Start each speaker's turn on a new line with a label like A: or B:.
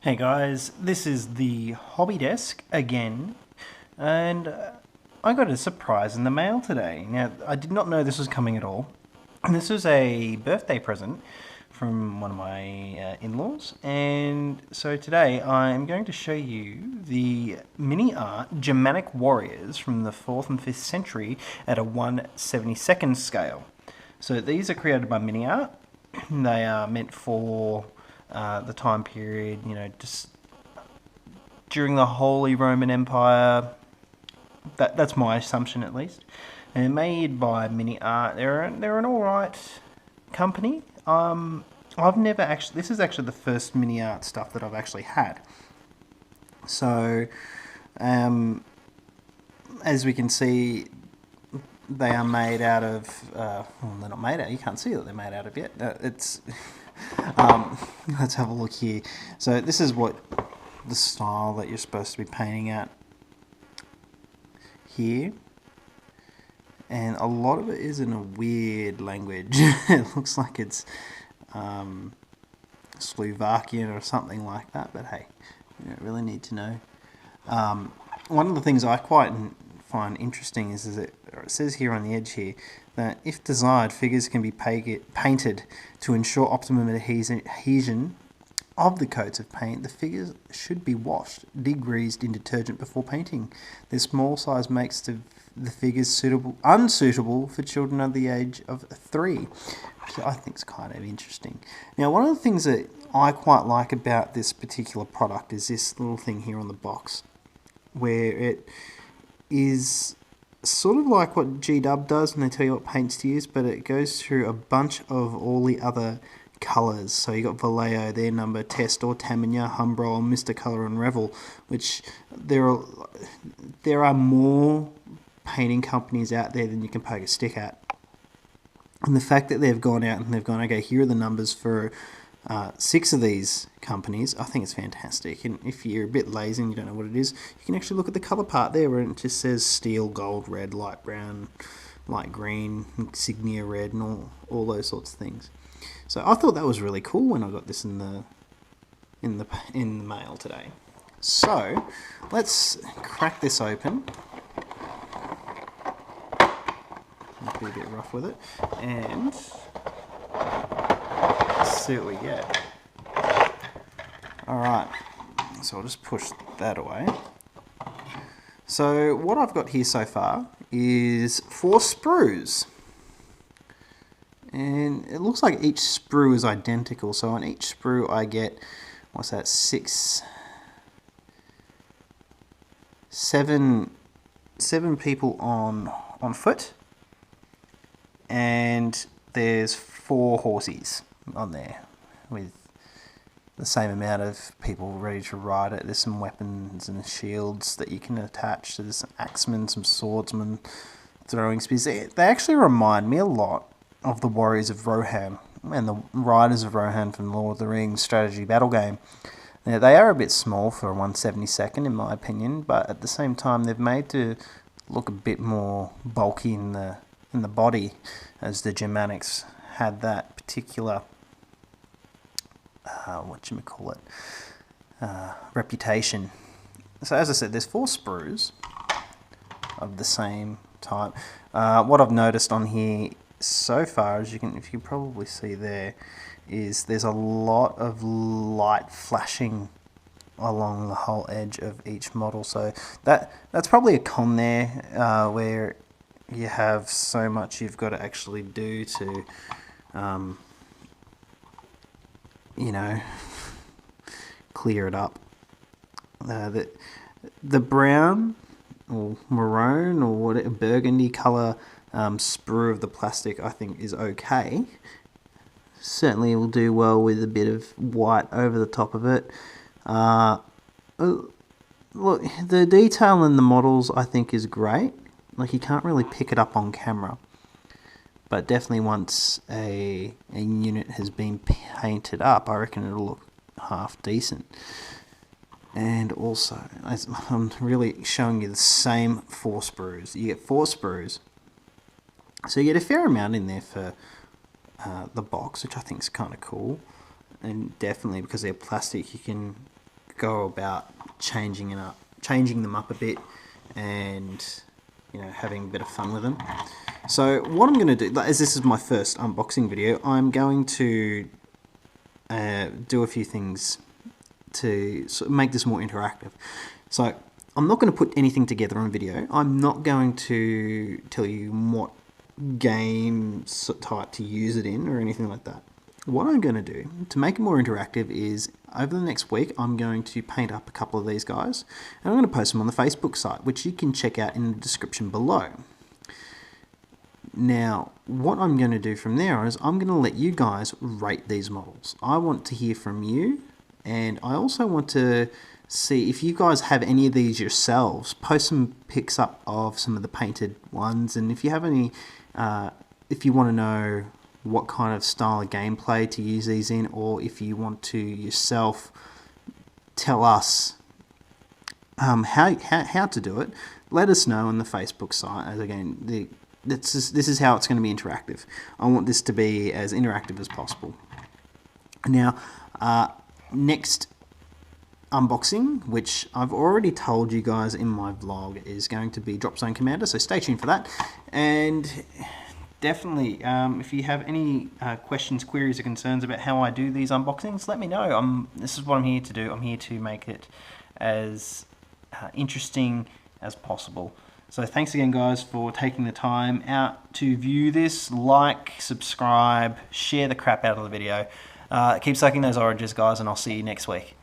A: Hey guys, this is the Hobby Desk again, and I got a surprise in the mail today. Now, I did not know this was coming at all. This was a birthday present from one of my in-laws, and so today I'm going to show you the Mini Art Germanic Warriors from the 4th and 5th century at a 1/72nd scale. So these are created by Mini Art. They are meant for the time period, just during the Holy Roman Empire. That's my assumption, at least. And made by Mini Art. They're an alright company. I've never actually. This is actually the first Mini Art stuff that I've actually had. So, as we can see, they are made out of. Well, they're not made out. You can't see that they're made out of yet. It's. Let's have a look here. So this is what the style that you're supposed to be painting at here, and a lot of it is in a weird language. It looks like it's Slovakian or something like that, but hey, you don't really need to know. One of the things I quite find interesting is that it says here on the edge here that if desired, figures can be painted to ensure optimum adhesion of the coats of paint. The figures should be washed, degreased in detergent before painting. Their small size makes the figures unsuitable for children under the age of 3, which I think is kind of interesting. Now, one of the things that I quite like about this particular product is this little thing here on the box, where it is sort of like what G-Dub does when they tell you what paints to use, but it goes through a bunch of all the other colours. So you got Vallejo, their number, Test or Tamiya, Humbrol, Mr. Colour and Revel, which there are more painting companies out there than you can poke a stick at. And the fact that they've gone out and they've gone, okay, here are the numbers for 6 of these companies, I think it's fantastic. And if you're a bit lazy and you don't know what it is, you can actually look at the colour part there where it just says steel, gold, red, light brown, light green, insignia red, and all those sorts of things. So I thought that was really cool when I got this in the mail today. So let's crack this open. I'll be a bit rough with it, and see what we get. Alright, so I'll just push that away. So what I've got here so far is 4 sprues. And it looks like each sprue is identical. So on each sprue I get, what's that, 7 people on foot. And there's 4 horses on there with the same amount of people ready to ride it. There's some weapons and shields that you can attach. So there's some axemen, some swordsmen, throwing spears. They actually remind me a lot of the Warriors of Rohan and the Riders of Rohan from Lord of the Rings strategy battle game. Now, they are a bit small for a 1/72nd in my opinion, but at the same time they've made to look a bit more bulky in the body, as the Germanics had that particular reputation. So as I said, there's 4 sprues of the same type. What I've noticed on here so far, if you can probably see there, is there's a lot of light flashing along the whole edge of each model. So that's probably a con there, where you have so much you've got to actually do to clear it up. The brown or maroon or whatever burgundy colour sprue of the plastic, I think, is okay. Certainly will do well with a bit of white over the top of it. Look, the detail in the models I think is great. Like, you can't really pick it up on camera, but definitely once a unit has been painted up, I reckon it'll look half decent. And also, I'm really showing you the same 4 sprues. You get 4 sprues, so you get a fair amount in there for the box, which I think is kind of cool. And definitely because they're plastic, you can go about changing them up a bit, and having a bit of fun with them. So what I'm going to do, as this is my first unboxing video, I'm going to do a few things to sort of make this more interactive. So I'm not going to put anything together on video. I'm not going to tell you what game type to use it in or anything like that. What I'm going to do to make it more interactive is, over the next week, I'm going to paint up a couple of these guys, and I'm going to post them on the Facebook site, which you can check out in the description below. Now, what I'm going to do from there is I'm going to let you guys rate these models. I want to hear from you, and I also want to see if you guys have any of these yourselves. Post some pics up of some of the painted ones, and if you have any, if you want to know what kind of style of gameplay to use these in, or if you want to yourself tell us how to do it, let us know on the Facebook site. As again, this is how it's going to be interactive. I want this to be as interactive as possible. Now, next unboxing, which I've already told you guys in my vlog, is going to be Drop Zone Commander, so stay tuned for that. And definitely, if you have any questions, queries, or concerns about how I do these unboxings, let me know. This is what I'm here to do. I'm here to make it as interesting as possible. So thanks again, guys, for taking the time out to view this. Like, subscribe, share the crap out of the video. Keep sucking those oranges, guys, and I'll see you next week.